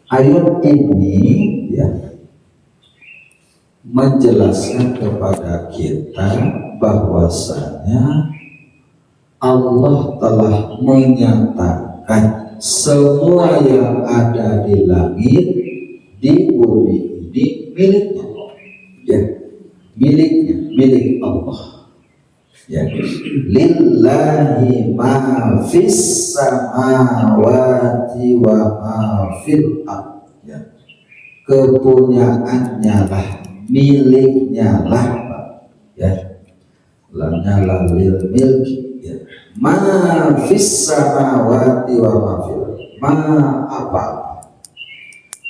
Ayat ini ya menjelaskan kepada kita bahwasanya Allah telah menyatakan semua yang ada di langit, di bumi ini miliknya, ya, milik Allah. Ya, lillahi ma fis samawati wa ma fil ardh. Ya, kepunyaannya lah, miliknya lah, ya, lamnya lalil milki, ya. Ma fis samawati wa ma fil ardh. Ma apa?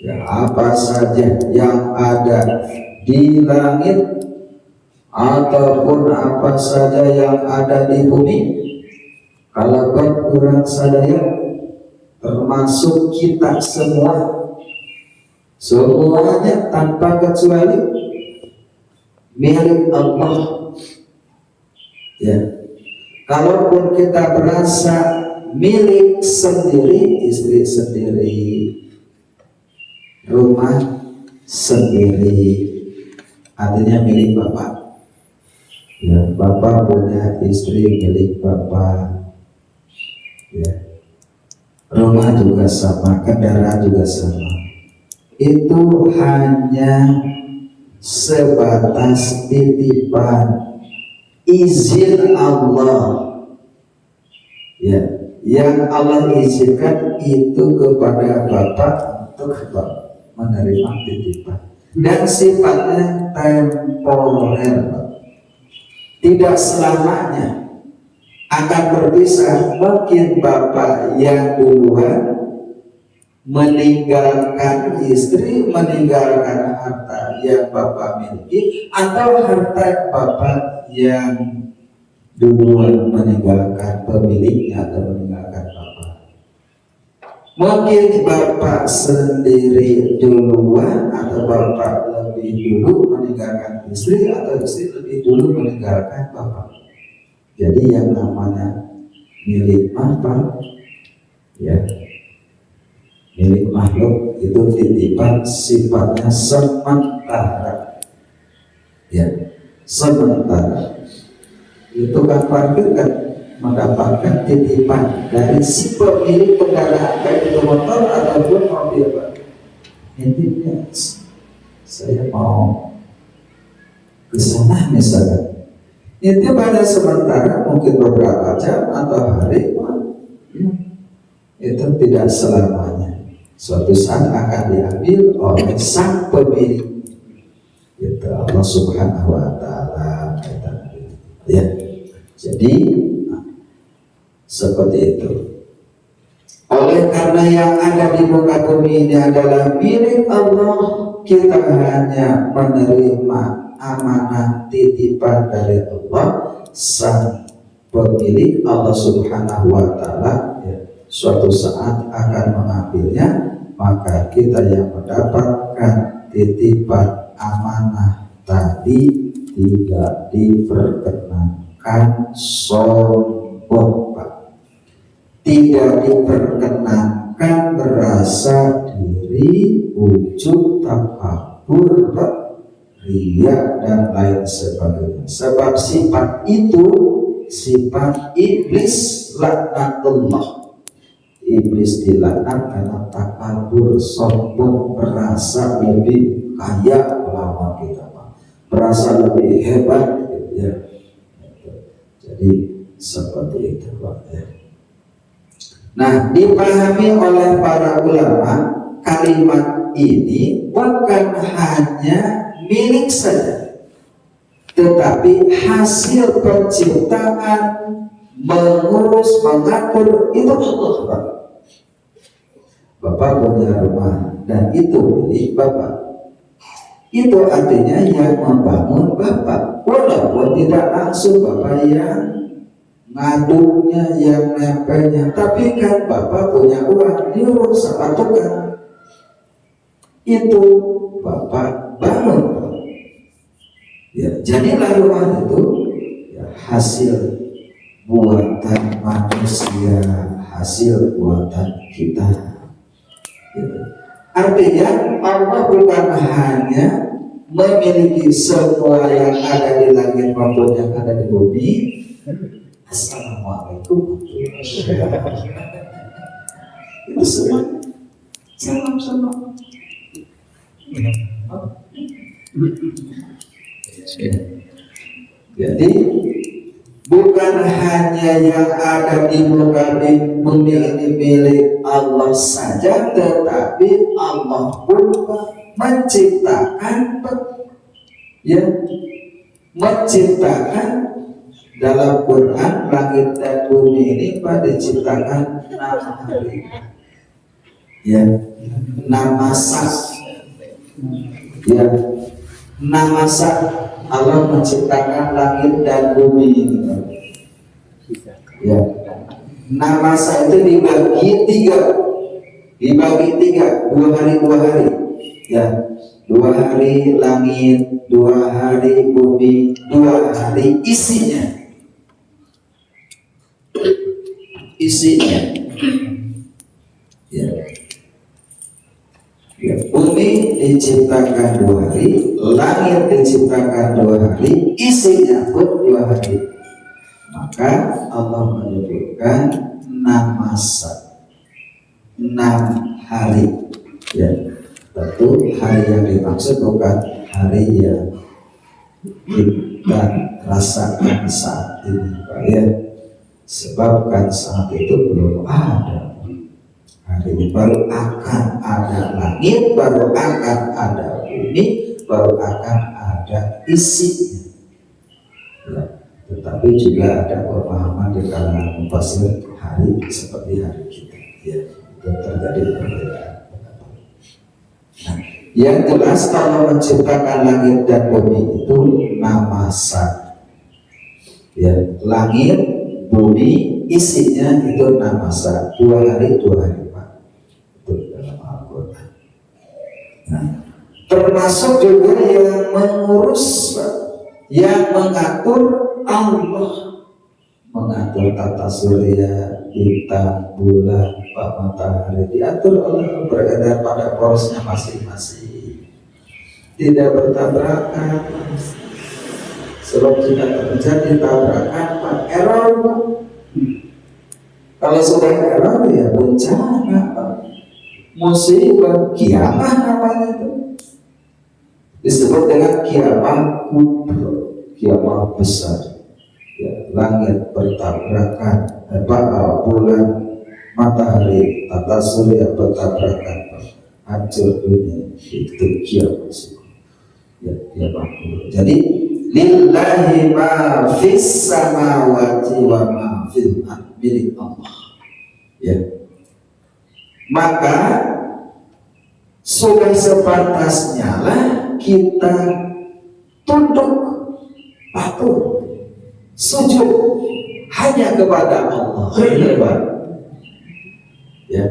Ya, apa saja yang ada di langit ataupun apa saja yang ada di bumi, kalau kurang sadaya termasuk kita semuanya tanpa kecuali milik Allah. Ya, kalaupun kita berasa milik sendiri, istri sendiri, rumah sendiri, artinya milik Bapak. Ya, Bapak punya istri milik Bapak, ya, rumah juga sama, kendaraan juga sama. Itu hanya sebatas titipan izin Allah, ya, yang Allah izinkan itu kepada Bapak untuk menerima titipan, dan sifatnya temporer, tidak selamanya akan berpisah. Mungkin Bapak yang duluan meninggalkan istri, meninggalkan harta yang Bapak miliki, atau harta Bapak yang duluan meninggalkan pemiliknya atau meninggalkan Bapak. Mungkin Bapak sendiri duluan, atau Bapak lebih dulu meninggalkan istri, atau istri lebih dulu meninggalkan Bapak. Jadi yang namanya milik Bapak, ya, milik makhluk itu titipan, sifatnya sementara, ya, sementara. Itu kan parkir kan mendapatkan titipan dari si pemilik kendaraan, baik itu motor ataupun mobil, Pak. Intinya saya mau ke sana misalnya, itu pada sementara, mungkin beberapa jam atau hari, Pak, ya, itu tidak selamanya. Suatu saat akan diambil oleh sang pemilik, itu Allah Subhanahu wa Ta'ala, ya. Jadi seperti itu. Oleh karena yang ada di muka bumi ini adalah milik Allah, kita hanya menerima amanah titipan dari Allah, sang pemilik, Allah Subhanahu wa Ta'ala, ya, suatu saat akan mengambilnya, maka kita yang mendapatkan titipan amanah tadi tidak diperkenankan sombong, Pak. Tidak diperkenankan merasa diri, ujub, takabur, riya, dan lain sebagainya. Sebab sifat itu sifat iblis, laknatullah. Iblis dilaknat karena takabur, sombong, merasa lebih kaya melawan kita, merasa lebih hebat, ya. Jadi seperti itu, Pak, ya. Nah, dipahami oleh para ulama, kalimat ini bukan hanya milik saja, tetapi hasil penciptaan, mengurus, mengatur, itu Allah, Pak. Bapak punya rumah dan itu milik Bapak. Itu artinya yang membangun Bapak, walaupun tidak langsung Bapak yang ngaduknya, yang nempelnya, tapi kan Bapak punya uang, nyuruh sama tukang, itu Bapak bangun. Ya, jadilah rumah itu, ya, hasil buatan manusia, hasil buatan kita. Gitu. Artinya Allah bukan hanya memiliki semua yang ada di langit maupun yang ada di bumi. Assalamualaikum. Itu semua sama-sama. Jadi bukan hanya yang ada di muka bumi ini milik Allah saja, tetapi Allah pun menciptakan, dalam Quran langit dan bumi ini diciptakan 6 hari. Nama sak. 6 masa Allah menciptakan langit dan bumi ini. Nama masa itu dibagi 3, 2 hari 2 hari. 2 hari langit, 2 hari bumi, 2 hari isinya. Bumi diciptakan 2 hari, langit diciptakan 2 hari, isinya pun 2 hari. Maka Allah menyebutkan 6 masa, 6 hari. Tentu hari yang dimaksud bukan hari yang kita rasakan saat ini, sebab kan saat itu belum ada. Hari ini baru akan ada langit, baru akan ada bumi, baru akan ada isinya. Tetapi juga ada pemahaman di kalangan mufassir hari seperti hari kita. Itu terjadi perbedaan. Yang jelas Allah menciptakan langit dan bumi itu 6 masa. Langit, bumi, isinya itu 6 masa. 2 hari, 2 hari. Dalam Al-Quran. Termasuk juga yang mengurus, yang mengatur Allah, mengatur tata surya, bintang, bulan, matahari, diatur oleh beredar pada porosnya masing-masing, tidak bertabrakan. Sebab jika terjadi tabrakan, error. Kalau sudah error ya bencana, musibah, kiamat namanya itu. Disebut dengan kiamat kubra, kiamat besar. Langit bertabrakan, bulan, matahari, tata surya bertabrakan, hancur dunia. Itu kiamat. Kiamat kubra. Jadi lillahi ma fis samawati wa ma fil ardi, milik Allah. Maka sudah sepantasnya lah kita tunduk, patuh, sujud hanya kepada Allah.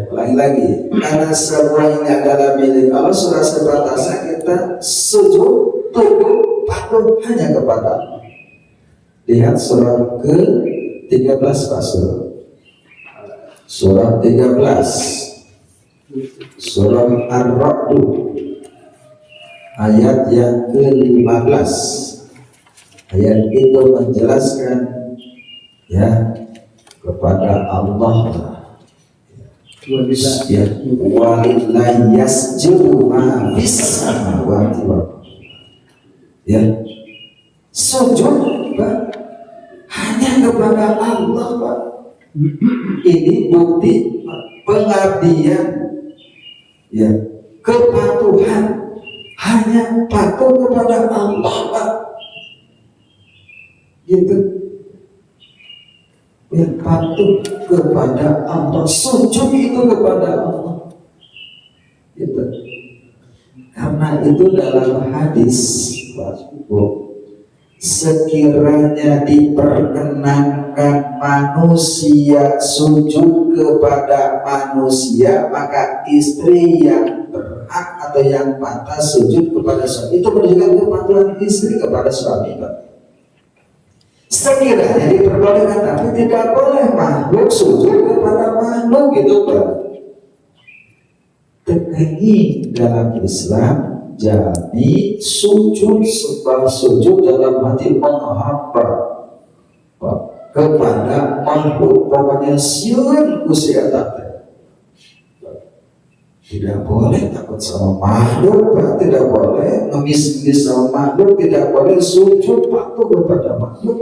Lagi-lagi karena semua ini adalah milik Allah, sudah sepantasnya kita sujud, tunduk, patuh hanya kepada Allah. Lihat surah ke-13 Pak Surah 13, Surah Ar-Ra'd ayat yang ke-15. Ayat itu menjelaskan kepada Allah, walillahi yasjudu ma fis samawati wal ardi. Sujud hanya kepada Allah, Pak. Ini bukti pengabdian, kepatuhan, hanya patuh kepada Allah, Pak. Patuh kepada Allah, sujud itu kepada Allah. Karena itu dalam hadis, sekiranya diperkenankan manusia sujud kepada manusia, maka istri yang berhak atau yang pantas sujud kepada suami. Itu menunjukkan kepatuhan istri kepada suami, Pak. Sekiranya diperbolehkan, tapi tidak boleh makhluk sujud kepada makhluk, gitu, Pak. terkait dalam Islam, jadi sujud sebab sujud dalam hati menghamba kepada makhluk, pokoknya siun kusiatan. Tidak boleh takut sama makhluk, tidak boleh ngemis-ngemis sama makhluk, tidak boleh sujud patuh kepada makhluk.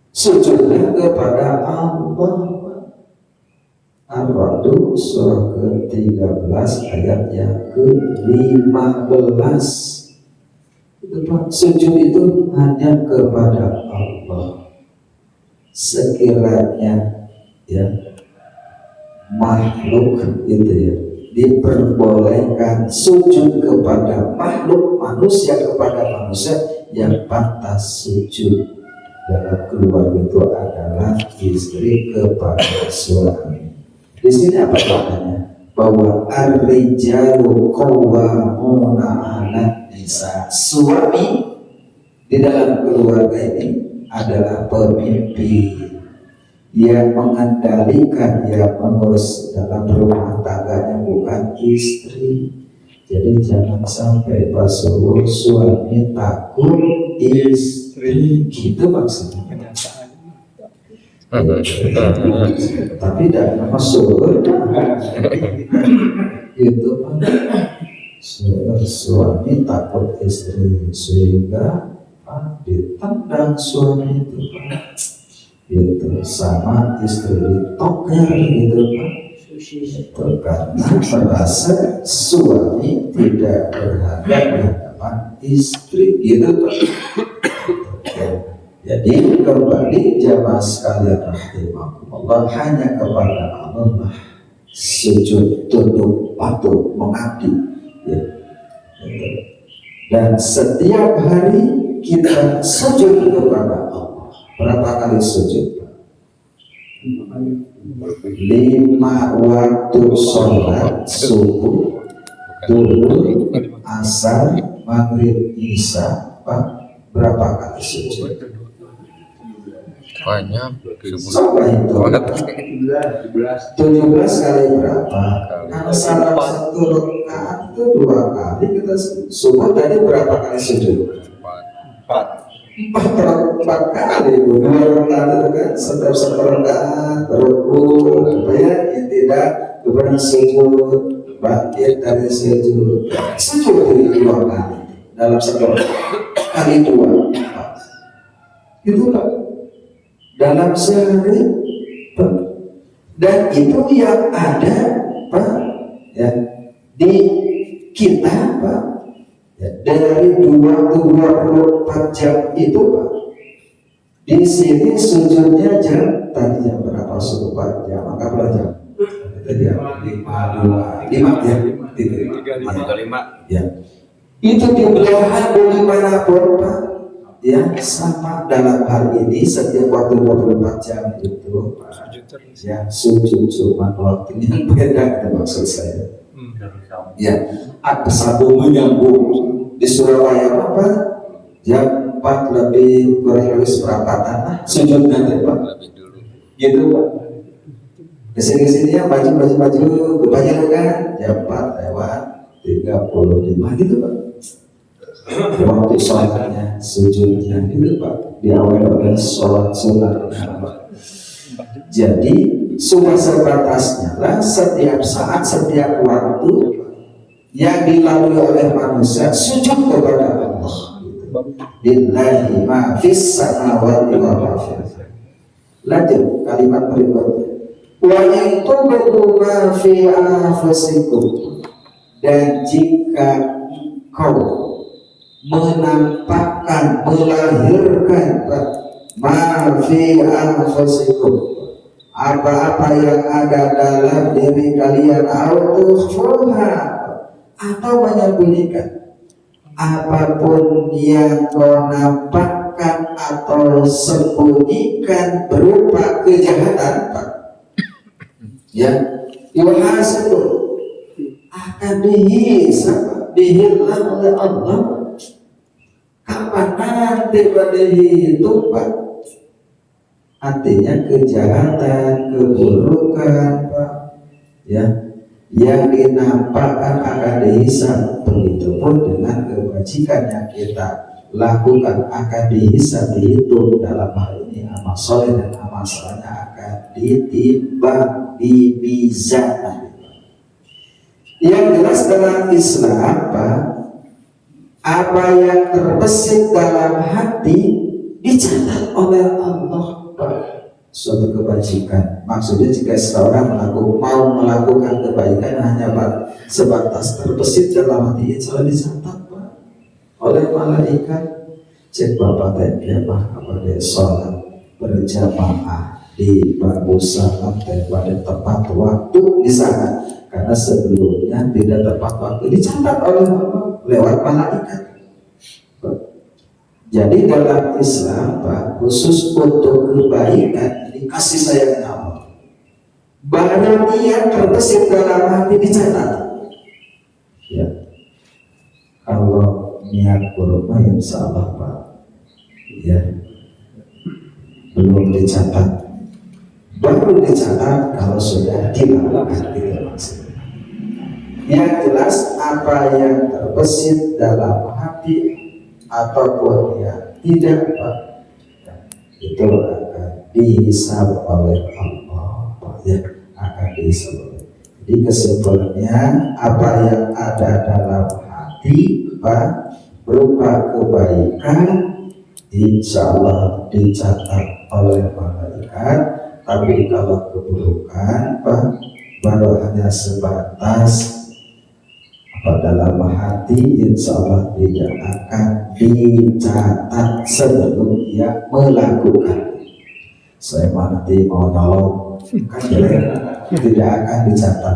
Sujudnya kepada Allah. Ar-Ra'd surah ke-13 ayat yang ke-15. Sujud itu hanya kepada Allah. Sekiranya ya makhluk itu ya diperbolehkan sujud kepada makhluk, manusia kepada manusia, yang pantas sujud dalam keluarga itu adalah istri kepada suami. Di sini apa maknanya? Bahwa ar-rijalu qawwamuna 'alan nisa. Suami di dalam keluarga ini adalah pemimpin yang mengendalikan, yang mengurus dalam rumah tangganya, bukan istri. Jadi jangan sampai Rasul suami takut istri, gitu maksudnya. Tapi tidak masuk itu suami takut istri sehingga ditendang suami itu gitu, sama istri ditoker gitu Pak, itu karena merasa suami tidak berharga di hadapan istri gitu Pak. Jadi kembali jamaah sekalian rahimakumullah, hanya kepada Allah sujud, tunduk, patuh, mengabdi ya. Dan setiap hari kita sujud kepada Allah. Berapa kali sujud? 5 waktu sholat subuh, duhur, asar, maghrib, isya. Pak, berapa kali sujud? Banyak. Coba itu 17 kali berapa? Karena salam 1 rakaat itu 2 kali kita subuh. Tadi berapa kali sujud? 4 kali, 2 rakaat itu kan, setiap 1 rakaat berukul, supaya tidak kemudian sujud, bangkit dari sujud itu 2 kali dalam 1 kali 2, itu Pak, dalam sehari Pak. Dan itu yang ada Pak ya di kita Pak ya, dari 24 jam itu Pak. Di sini sujudnya jam, tadi jam berapa? 4 jam, maka berapa jam? Tadi ya 5 ya, 3 ya. Itu di belahan bumi manapun Pak ya, sama dalam hal ini setiap waktu 24 jam itu Pak ya, sujud cuma waktunya beda, itu maksud saya ya. Ada satu menyambung di Surabaya Pak, jam 4 lebih kurang lebih seperempatan lah sujud nanti Pak gitu Pak. Kesini ya maju kebanyakan kan jam 4 lewat 35 gitu Pak. Waktu sholatnya, sujudnya itu Pak diawali oleh sholat sunatnya Pak. Jadi sudah sebatasnya lah setiap saat, setiap waktu yang dilalui oleh manusia sujud kepada Allah. Lillahi ma fis samawati wa ma fil ardi. Lanjut kalimat berikutnya. Wa in tubdu ma fi anfusikum, dan jika kau menampakkan, melahirkan ma fi anfusikum, apa-apa yang ada dalam diri kalian, atau menyembunyikan, apapun yang kau nampakkan atau sembunyikan berupa kejahatan Pak ya, yuhasibu, akan dihisab, dihilang oleh Allah. Kapan nanti pada itu Pak? Artinya kejahatan, keburukan Pak ya, yang dinampakkan akan dihisab. Begitupun dengan kebajikan yang kita lakukan akan dihisab, dihitung. Dalam hal ini amal soleh dan amal salehnya akan ditimbang, dimizan. Yang jelas dalam Islam apa yang terbesit dalam hati dicatat oleh Allah. Suatu kebajikan, maksudnya jika seorang mau melakukan kebaikan hanya sebatas terbesit dalam hati, insya Allah dicatat oleh malaikat. Cek bapak tadi apa dia sholat berjamaah di bangku salam pada tepat waktu di sana, karena sebelumnya tidak tepat waktu, dicatat oleh Allah lewat malaikat. Jadi dalam Islam khusus untuk kebaikan ini kasih sayang Allah, barang niat terbesit dalam hati dicatat. Ya, kalau niat kurma insya Allah ya belum dicatat, baru dicatat kalau sudah dilakukan. Yang jelas apa yang terbesit dalam hati ataupun yang tidak, itu akan dihisab oleh Allah, ya, akan dihisab. Jadi kesimpulannya apa yang ada dalam hati berupa kebaikan insya Allah dicatat oleh malaikat, tapi kalau keburukan baru hanya sebatas dalam hati, insya Allah tidak akan dicatat sebelum dia melakukan. Saya nanti mau nolong kan tidak akan dicatat,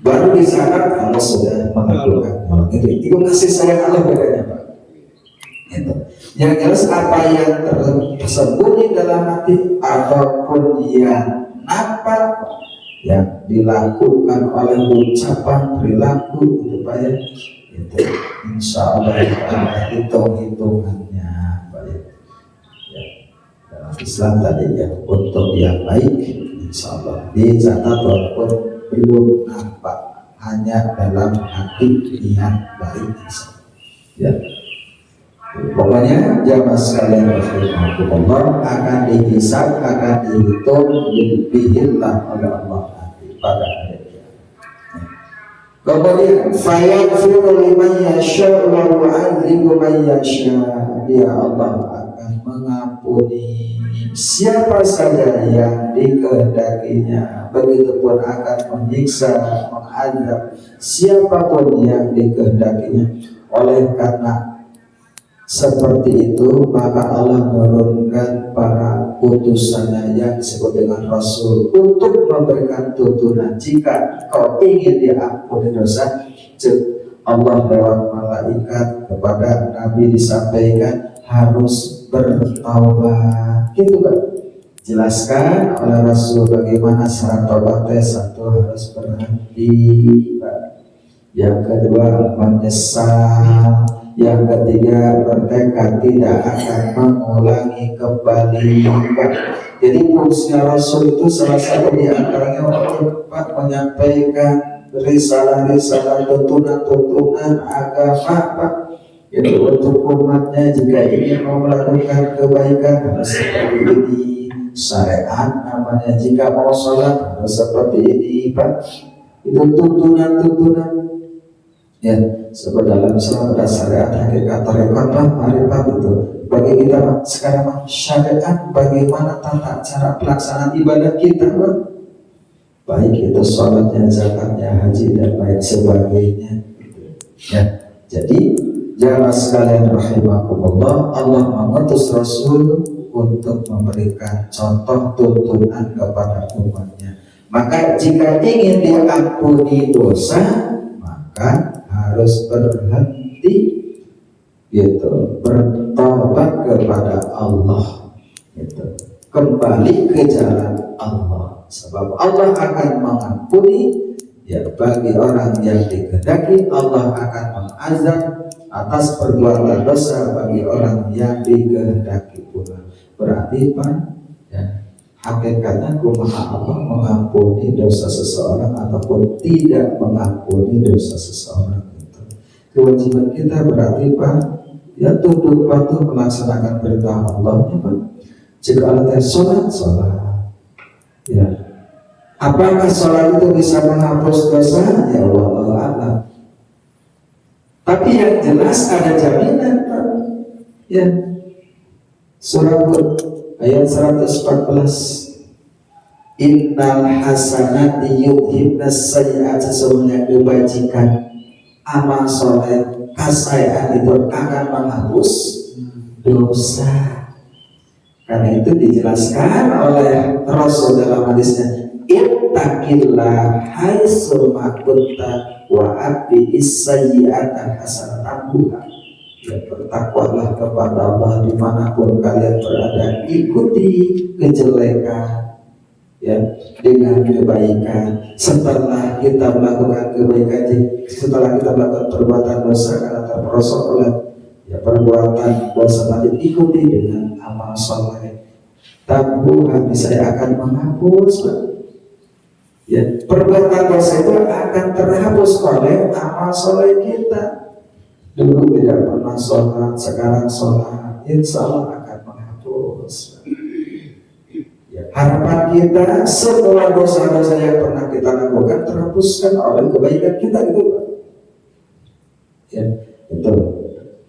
baru dicatat kalau sudah melakukan. Jadi itu kasih sayang Allah bedanya Pak. Itu. Yang jelas apa yang tersembunyi dalam hati ataupun yang nampak, yang dilakukan oleh ucapan perilaku itu Pak ya, itu insya Allah ada hitung-hitungannya Pak ya. Dalam Islam tadi ya, untuk yang baik insya Allah dicatat walaupun belum nampak, hanya dalam hati yang baik insya Allah ya. Pokoknya jamaah sekalian rahimakumullah, akan dihisab, akan dihitung biillah oleh Allah nanti pada hari kiamat. Kemudian fayaghfiru liman yasha wa yu'adzibu man yasha, dia Allah akan mengampuni siapa saja yang dikehendakinya, begitupun akan menyiksa, mengadab siapapun yang dikehendakinya. Oleh karena seperti itu maka Allah menurunkan para utusannya yang disebut dengan Rasul untuk memberikan tuntunan, jika kau ingin diampuni dosa, Allah lewat malaikat kepada Nabi disampaikan harus bertaubat. Gitu kan? Jelaskan oleh Rasul bagaimana syarat taubatnya. Satu, harus berhenti, yang kedua menyesal, yang ketiga bertekad tidak akan mengulangi kembali. Jadi fungsinya Rasul itu salah satu di antaranya untuk menyampaikan risalah-risalah, tuntunan-tuntunan agama itu untuk umatnya. Jika ingin mau melakukan kebaikan harus seperti ini, syariat namanya. Jika mau sholat harus seperti ini Pak. Itu tuntunan-tuntunan ya, sebab dalam Islam ada syariat, hakikat, tarekat, marifat. Itu bagi kita sekarang syariat bagaimana tata cara pelaksanaan ibadah kita baik itu sholatnya, zakatnya, haji dan lain sebagainya ya. Jadi jamaah sekalian rahimakumullah, Allah mengutus Rasul untuk memberikan contoh tuntunan kepada umatnya. Maka jika ingin diampuni dosa, maka harus berhenti gitu, bertobat kepada Allah gitu, kembali ke jalan Allah. Sebab Allah akan mengampuni ya bagi orang yang dikehendaki, Allah akan mengazab atas perbuatan dosa bagi orang yang dikehendaki pula. Berarti Pak ya, hakikatnya kumaha Allah mengampuni dosa seseorang ataupun tidak mengampuni dosa seseorang. Kewajiban kita berarti Pak, ya tunduk patuh melaksanakan perintah Allah, ya Pak. Jika Allah sholat, ya. Apakah sholat itu bisa menghapus dosa? Ya Allah a'lam. Tapi yang jelas ada jaminan Pak. Ya. Surah Hud ayat 114. Innal hasanati yudhibnas sayyi'at, sesungguhnya kebajikan amal soleh kasaian itu akan menghapus dosa. Karena itu dijelaskan oleh Rasul dalam hadisnya, ittaqillah haitsu ma kunta wa abbi'is sayyi'ata hasanatan. Ya, bertakwalah kepada Allah dimanapun kalian berada, ikuti kejelekan ya dengan kebaikan. Setelah kita melakukan kebaikan, setelah kita melakukan perbuatan dosa karena terperosok oleh ya perbuatan dosa tadi, ikuti dengan amal soleh. Tabungan saya akan menghapus ya perbuatan dosa itu akan terhapus oleh amal soleh kita. Dulu tidak pernah sholat, sekarang sholat, insya Allah akan menghapus. Ya, harapan kita semua dosa-dosa yang pernah kita lakukan terhapuskan oleh kebaikan kita, gitu Pak. Ya, itu.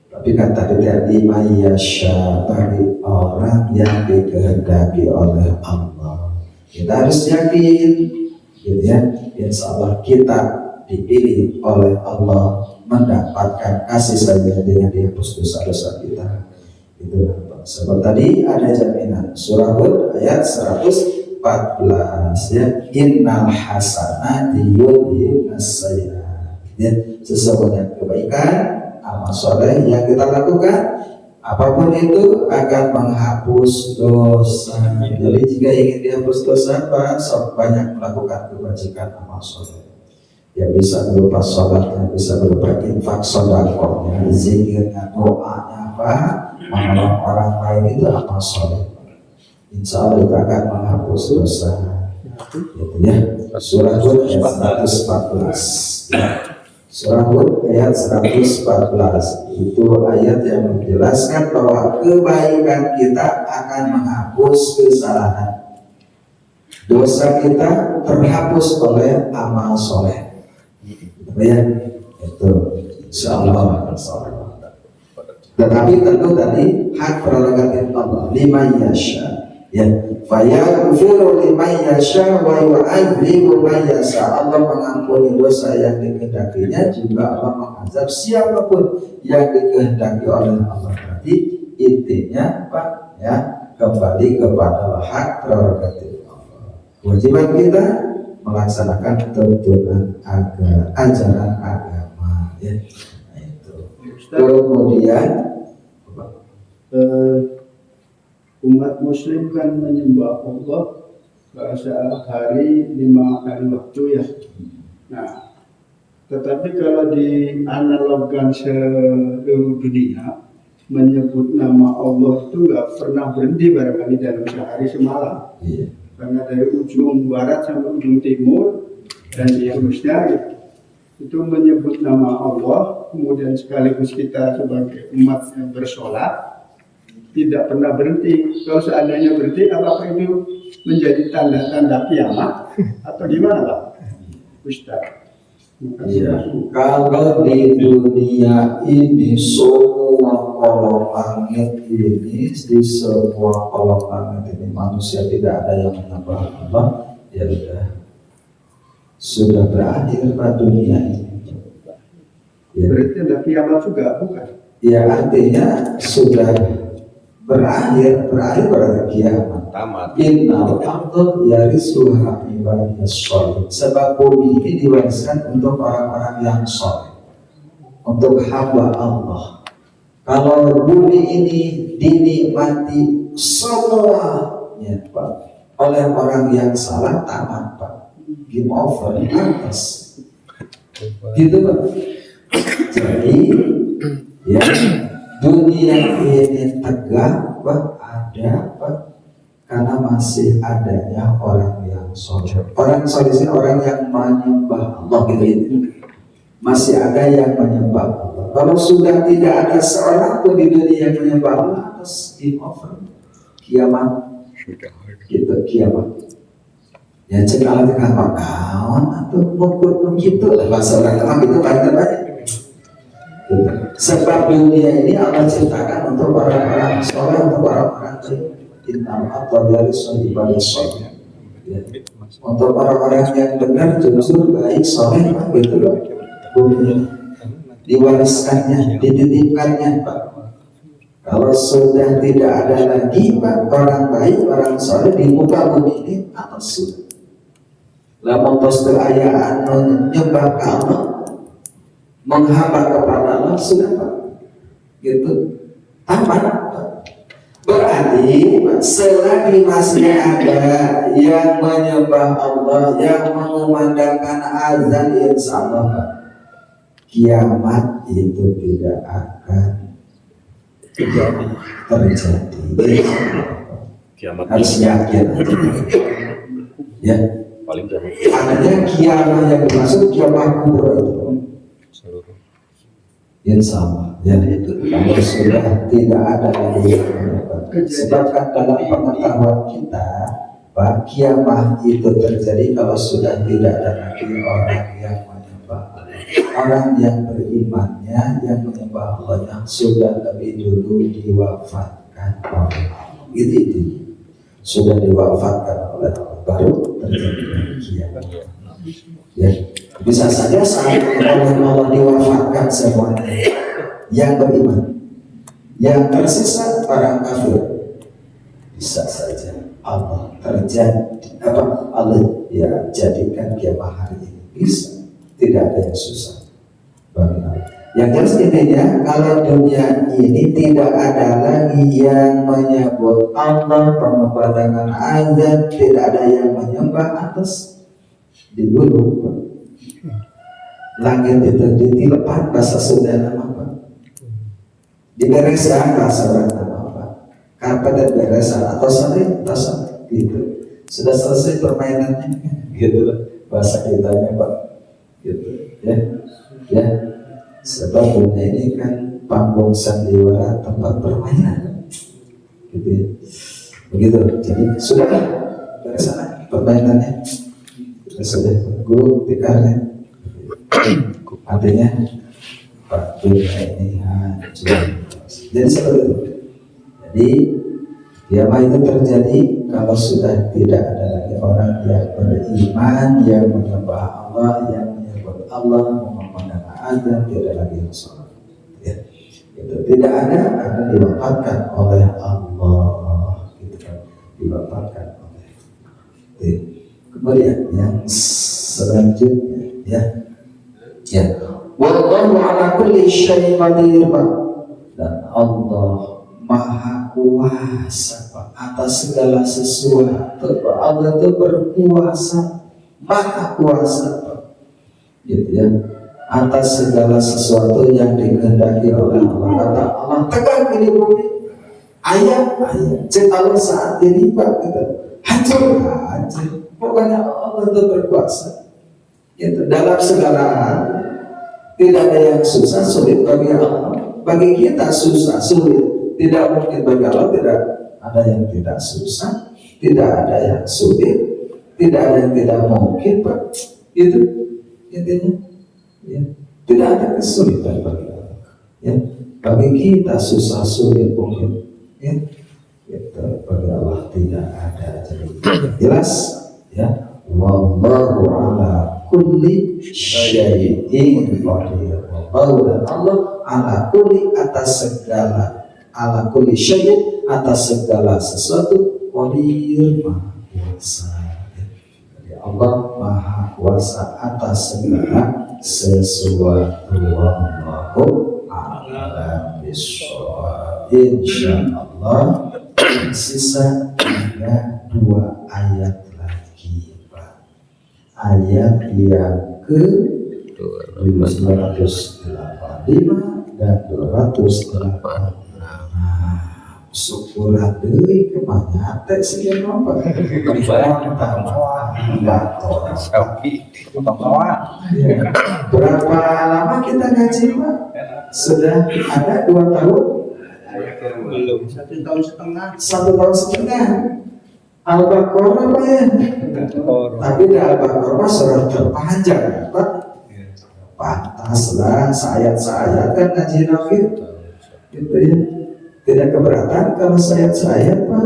Tapi kata tadi mayyasya, bagi orang yang dikehendaki oleh Allah. Kita harus yakin, gitu ya. Insya Allah kita dipilih oleh Allah mendapatkan kasih sayang dengan dihapus dosa-dosa kita. Itu sebab tadi ada jaminan. Surah Hud ayat 114 ya, innal hasanati yudhibnas sayyi'at. Ya, sesungguhnya kebaikan amal soleh yang kita lakukan apapun itu akan menghapus dosa. Jadi jika ingin dihapus dosa, Pak, banyak melakukan kebajikan amal soleh. Ya bisa berupa sholatnya, bisa berupa infak sodakohnya, zikirnya, doanya, Pak, menolong orang lain, itu amal soleh. Insya Allah itu akan menghapus dosa. Gitu ya. Surah Hud ayat 114. Surah Hud ayat 114 itu ayat yang menjelaskan bahwa kebaikan kita akan menghapus kesalahan. Dosa kita terhapus oleh amal soleh. Ya, itu insyaallah. Tetapi tentu tadi hak prerogatif Allah, liman yasha, ya, fayaghfiru liman yasha wa yu'adzibu man yasha. Allah mengampuni dosa yang dikehendakinya, juga Allah mengazab siapapun yang dikehendaki oleh Allah. Berarti intinya Pak, ya, kembali kepada hak prerogatif Allah. Kewajiban kita melaksanakan tuntunan ajaran agama, ya. Nah, itu. Kemudian umat muslim kan menyembah Allah bahasa hari 5 kali waktu ya. Nah, tetapi kalau dianalogkan seluruh dunia, menyebut nama Allah itu nggak pernah berhenti barangkali dalam sehari semalam. iya. Karena dari ujung barat sampai ujung timur dan seterusnya itu menyebut nama Allah, kemudian sekaligus kita sebagai umat yang bersolat tidak pernah berhenti. Kalau seandainya berhenti, apakah itu menjadi tanda-tanda kiamat atau gimana Pak Ustaz? Ya, kalau di dunia ini semua kolong langit ini, di semua kolong langit ini manusia tidak ada yang menyembah Allah, ya sudah berakhir pada dunia ini. Ya. Berarti ada kiamat juga, bukan? Ya, artinya sudah berakhir pada kiamat. Tamat. Innal arda yarisuha ibadiyas sholih. Sebab bumi ini diwariskan untuk orang-orang yang soleh, untuk hamba Allah. Kalau bumi ini dinikmati semuanya Pak oleh orang yang salah, tamat Pak, game over, atas gitu Pak. Jadi ya dunia ini tegak Pak, ada Pak karena masih adanya orang yang soleh. Orang soleh itu orang yang menyembah Allah gitu. Masih ada yang menyembah Allah. Kalau sudah tidak ada seorang pun di dunia yang menyembah Allah, terus game over, kiamat. Gitu kiamat. Ya cekal dengan kawan atau ngukur begitu lah bahasa orang gitu banyak. Sebab dunia ini Allah ciptakan untuk orang-orang soleh, untuk orang-orang baik. Innallaha qadari ibadah soleh. Untuk orang-orang yang benar, jujur, baik, soleh, gitu loh. Bumi diwariskannya, dititipkannya, Pak. Kalau sudah tidak ada lagi, Pak, orang baik, orang soleh di muka bumi ini, apa sudah? Lamun tos keayaan menyembah ke Allah, menghamba kepada Allah, sudah Pak, gitu, tamat. Berarti selagi masih ada yang menyembah Allah, yang mengumandangkan azan, insya Allah Pak, kiamat itu tidak akan terjadi. Kiamat Harus yakin. Ya. paling kiamat Adanya kiamat yang dimaksud kiamat kubra itu. seluruh. Insya Allah. Ya itu. Kalau sudah tidak ada lagi sebabkan dalam pengetahuan kita, Pak, kiamat itu terjadi kalau sudah tidak ada lagi orang yang menyembah Allah. Orang yang berimannya, yang menyembah Allah yang sudah lebih dulu diwafatkan oleh Allah. Itu sudah diwafatkan oleh Allah, baru terjadi kiamat. Ya, bisa saja saat Allah diwafatkan semuanya yang beriman, yang tersisa orang kafir. Bisa saja Allah Allah ya jadikan kiamat hari ini, bisa, tidak ada yang susah bagi Allah. Yang jelas intinya, kalau dunia ini tidak ada lagi yang menyebut Allah, pengembangan azan, tidak ada yang menyembah atas di gunung, langit itu ditilepan bahasa Sunda nama Pak, dibereskan bahasa orang nama Pak, karpet dan beresan atau sore gitu, sudah selesai permainannya gitu bahasa kitanya Pak, gitu ya. Sebab dunia ini kan panggung sandiwara, tempat permainan, gitu ya. Begitu. Jadi sudah beresana permainannya, sudah guru tikarnya. Artinya Pak dunia ini hancur. Jadi seperti itu. Jadi kiamat itu terjadi kalau sudah tidak ada lagi orang yang beriman, yang menyembah Allah, yang menyebut Allah, memandang azan, tidak lagi yang sholat. Ya. Itu tidak ada karena diwafatkan oleh Allah, gitu kan, diwafatkan oleh. Ya. Kemudian yang selanjutnya, ya, wallahu ala kulli syai'in qadir, dan Allah Maha Kuasa Pak, atas segala sesuatu. Allah itu berkuasa, Maha Kuasa Pak, gitu ya, atas segala sesuatu yang dikehendaki oleh Allah. Kata Allah, tegak ini bumi, ayat ciptaan saat ini Pak, gitu, hancur. Pokoknya Allah itu berkuasa, gitu, dalam segala hal. Tidak ada yang susah sulit bagi Allah. Bagi kita susah sulit, tidak mungkin bagi Allah. Tidak ada yang tidak susah, tidak ada yang sulit, tidak ada yang tidak mungkin Pak. Itu intinya. Ya. Tidak ada kesulitan bagi Allah. Ya. Bagi kita susah sulit mungkin. Ya. Itu bagi Allah tidak ada. Jadi jelas ya. Wallahu ala kulli syai'in qadir. Wallahu, dan Allah ala kulli, atas segala, ala kulli syai'in, atas segala sesuatu, qadir, maha kuasa. Jadi Allah maha kuasa atas segala sesuatu. Wallahu a'lam bishawab. Insyaallah sisa tinggal 2 ayat lagi Pak. Ayat yang ke 285 dan 286. syukuran deui kemana teh sih apa berapa lama kita ngaji Pak? Sudah ada 2 tahun? Belum 1 tahun setengah. 1 tahun setengah. Al-Baqarah Pak ya? Tapi di Al-Baqarah surah terpanjang Pak. Pantaslah sayat-sayat kan ngaji nafir gitu ya. Tidak keberatan kalau sayat-sayat Pak.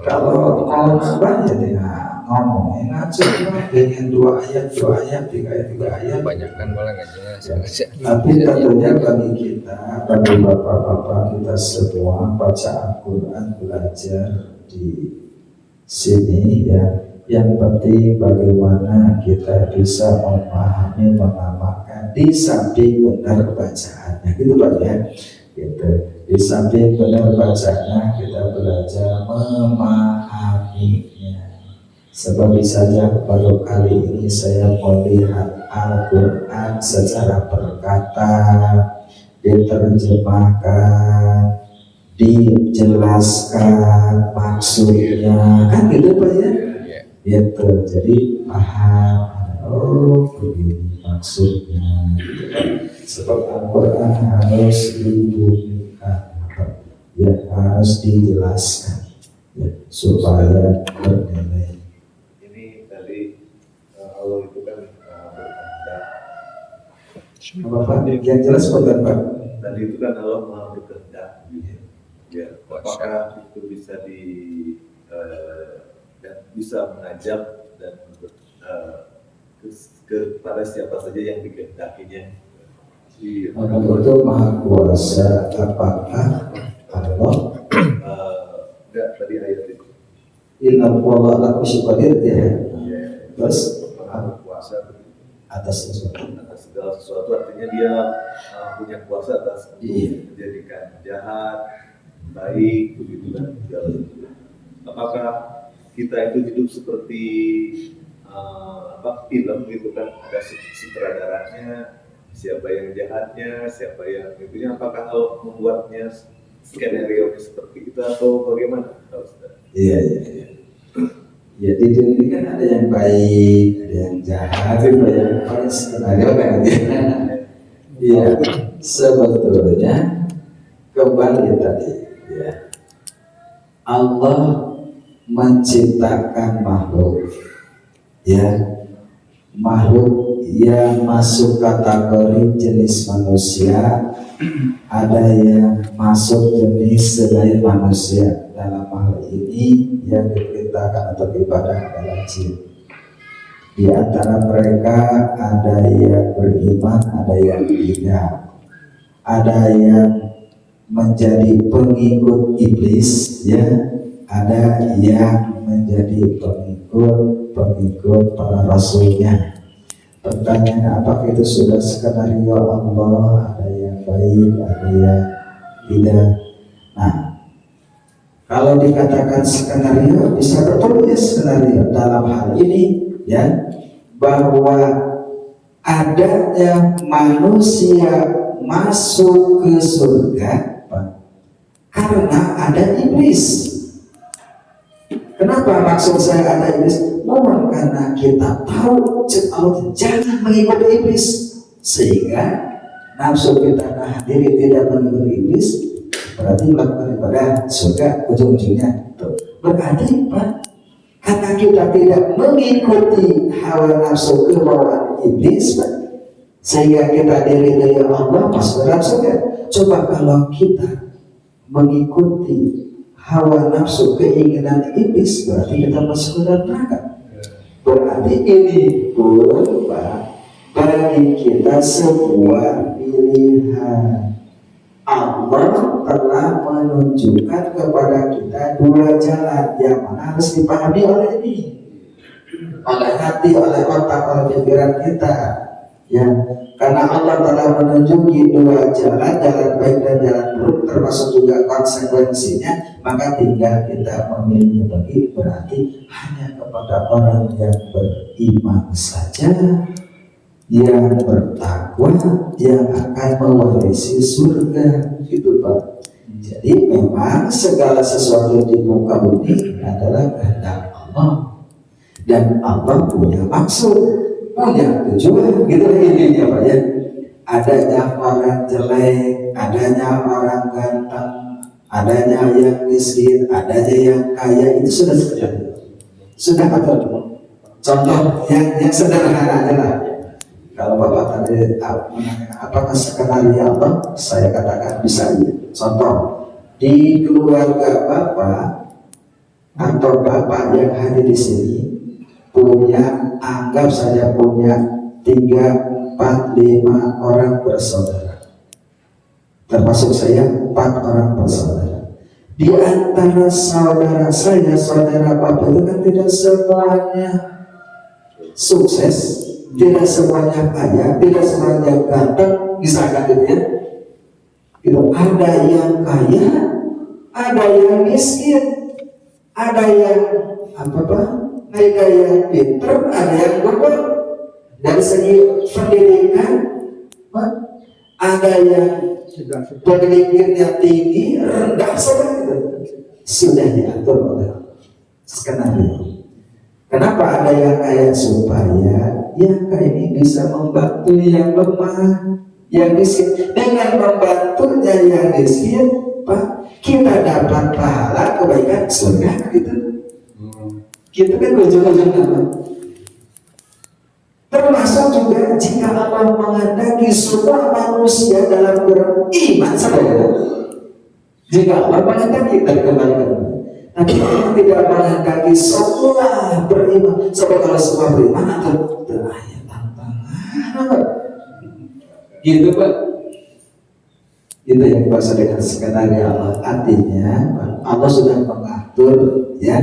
Kalau mau nambah ya tidak ngomongin aja Pak. Dengan 2 ayat, 3 ayat. Banyak kan malah nggak jelas. Tapi tentunya bagi kita, bagi bapak-bapak kita semua baca Al-Quran, belajar di sini ya. Yang penting bagaimana kita bisa memahami, mengamalkan di samping benar bacaannya, gitu Pak ya. Gitu. Di samping benar bacaannya kita belajar memahaminya. Sebab saja baru kali ini saya melihat Al-Quran secara perkata, diterjemahkan, dijelaskan maksudnya, kan gitu Pak ya? Gitu, jadi paham, oh begini maksudnya. Sebab Al-Quran harus dibunyikan, ya harus dijelaskan, ya, supaya bernilai. Ini tadi Allah itu kan berkehendak. Apa Pak? Yang jelas bukan Pak? Tadi itu kan Allah maha berkehendak. Ya, apakah itu bisa dan bisa mengajak dan kepada siapa saja yang dikehendakinya. Allah itu maha kuasa. Apakah Allah? Enggak, tadi ayat itu. Inna Allah ala kulli qadir ya. Terus Maha kuasa atas sesuatu. atas segala sesuatu, artinya dia punya kuasa atas menjadikan jahat, baik, begitu kan. Apakah kita itu hidup seperti film gitu kan, ada sutradaranya, siapa yang jahatnya, siapa yang itunya, apakah Allah membuatnya skenario seperti itu atau bagaimana? Iya. Ya di dunia ini kan ada yang baik, ada yang jahat, ada yang paling skenario kan gitu. Iya, sebetulnya kembali tadi ya. Allah menciptakan makhluk ya, makhluk yang masuk kategori jenis manusia, ada yang masuk jenis selain manusia. Dalam hal ini yang diperintahkan untuk ibadah adalah jin. Di antara mereka ada yang beriman, ada yang tidak, ada yang menjadi pengikut iblis ya, ada yang menjadi pengikut para rasulnya. Pertanyaan, apakah itu sudah skenario Allah? Ada yang baik, ada yang tidak. Nah, kalau dikatakan skenario, bisa betul ya skenario dalam hal ini ya, bahwa adanya manusia masuk ke surga karena ada iblis. Kenapa maksud saya ada iblis? Mohon karena kita tahu Allah jangan mengikuti iblis, sehingga nafsu kita nahan diri tidak mengikuti iblis, berarti melakukan ibadah surga ujung-ujungnya. Berarti Pak, karena kita tidak mengikuti hawa nafsu kemauan iblis Pak, sehingga kita diridhai Allah masuk dalam surga. Coba kalau kita mengikuti hawa nafsu keinginan iblis, berarti kita masuk dalam neraka. Berarti ini pun Pak, bagi kita sebuah pilihan. Allah telah menunjukkan kepada kita 2 jalan yang mana harus dipahami oleh ini, oleh hati, oleh otak, oleh pikiran kita ya. Karena Allah telah menunjuki 2 jalan, jalan baik dan jalan buruk, termasuk juga konsekuensinya, maka tinggal kita memilih bagi, berarti hanya kepada orang yang beriman saja, yang bertakwa, yang akan mewarisi surga, gitu Pak. Jadi memang segala sesuatu di muka bumi adalah kehendak Allah, dan Allah punya maksud, punya tujuan, gitu intinya Pak ya. Adanya orang jelek, adanya orang ganteng, adanya yang miskin, adanya yang kaya, itu sudah terjadi. Sudah ada contoh yang sederhana aja lah. Kalau Bapak tadi apakah skenario Allah, saya katakan bisa iya. Contoh, di keluarga Bapak atau Bapak yang hadir di sini punya, anggap saja punya 3, 4, 5 orang bersaudara, termasuk saya 4 orang bersaudara. Di antara saudara saya, saudara Bapak itu kan tidak semuanya sukses, tidak semuanya kaya, tidak semuanya ganteng, misalkan gitu ya. Itu ada yang kaya, ada yang miskin, ada yang ada yang pinter, ada yang bodoh. Dari segi pendidikan, ada yang pendidikannya tinggi, rendah saja gitu. Sudah diatur oleh skenario. Kenapa ada yang kaya? Supaya yang kaya ini bisa membantu yang lemah, yang miskin. Dengan membantunya yang miskin, Pak, kita dapat pahala kebaikan surga gitu. Gitu kan ujung-ujungnya, Pak. Termasuk juga jika Allah menghendaki semua manusia dalam beriman saudara. Jika Allah menghendaki dan kebaikan, tapi Allah tidak menghendaki semua beriman. Sebab kalau semua beriman atau ayat tantangan, gitu Pak. Itu yang dimaksud dengan skenario Allah. Artinya Allah sudah mengatur ya,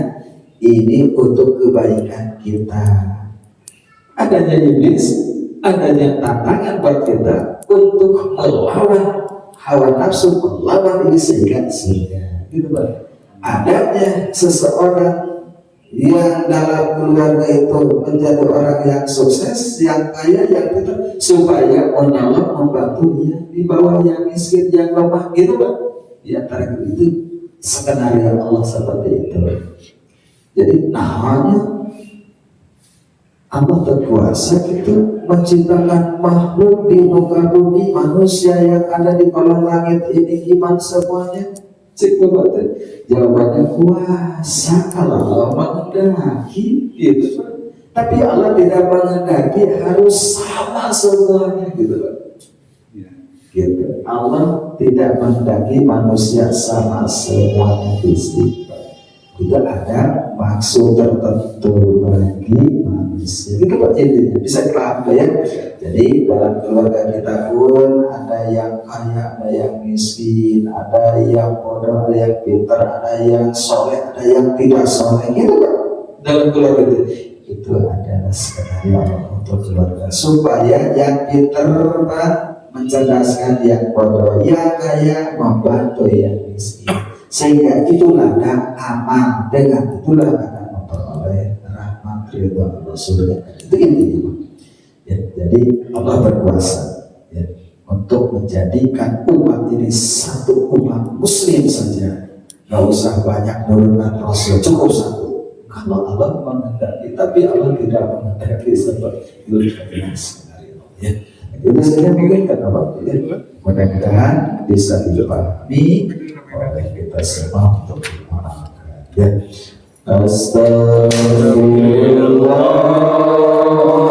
ini untuk kebaikan kita. Adanya iblis, adanya tantangan buat kita untuk melawan hawa nafsu, melawan ini sehingga gitu Pak. Adanya seseorang yang dalam keluarga itu menjadi orang yang sukses, yang kaya, yang pintar, supaya Allah membantunya di bawah yang miskin, yang lemah, gitu Pak. Di antara itu skenario Allah seperti itu. Jadi namanya Allah berkuasa itu menciptakan makhluk di muka bumi, manusia yang ada di kolong langit ini, iman semuanya. Cik Bapak, jawabannya kuasa kalau Allah menghendaki gitu. Tapi Allah tidak menghendaki harus sama semuanya gitu Pak. Gitu. Allah tidak menghendaki manusia sama semuanya di sini. Itu ada maksud tertentu bagi manusia. Itu Pak intinya, bisa dipahami ya. Jadi dalam keluarga kita pun ada yang kaya, ada yang miskin, ada yang bodoh, ada yang pintar, ada yang soleh, ada yang tidak soleh. Gitu Pak. Dalam keluarga itu adalah skenario untuk keluarga supaya yang pintar Pak mencerdaskan yang bodoh, yang kaya membantu yang miskin. Sehingga itulah yang aman, dengan itulah akan memperoleh rahmat ridho Allah surga. Itu intinya. Ya, jadi Allah berkuasa ya, untuk menjadikan umat ini satu umat muslim saja. Gak usah banyak nurunkan Rasul, cukup satu. Kalau Allah menghendaki, tapi Allah tidak menghendaki seperti itu dengan skenario. Ya, itu saja mungkin kata Bapak. Ya. Mudah-mudahan bisa dipahami oleh kita semua untuk diamalkan. Ya. Astagfirullah.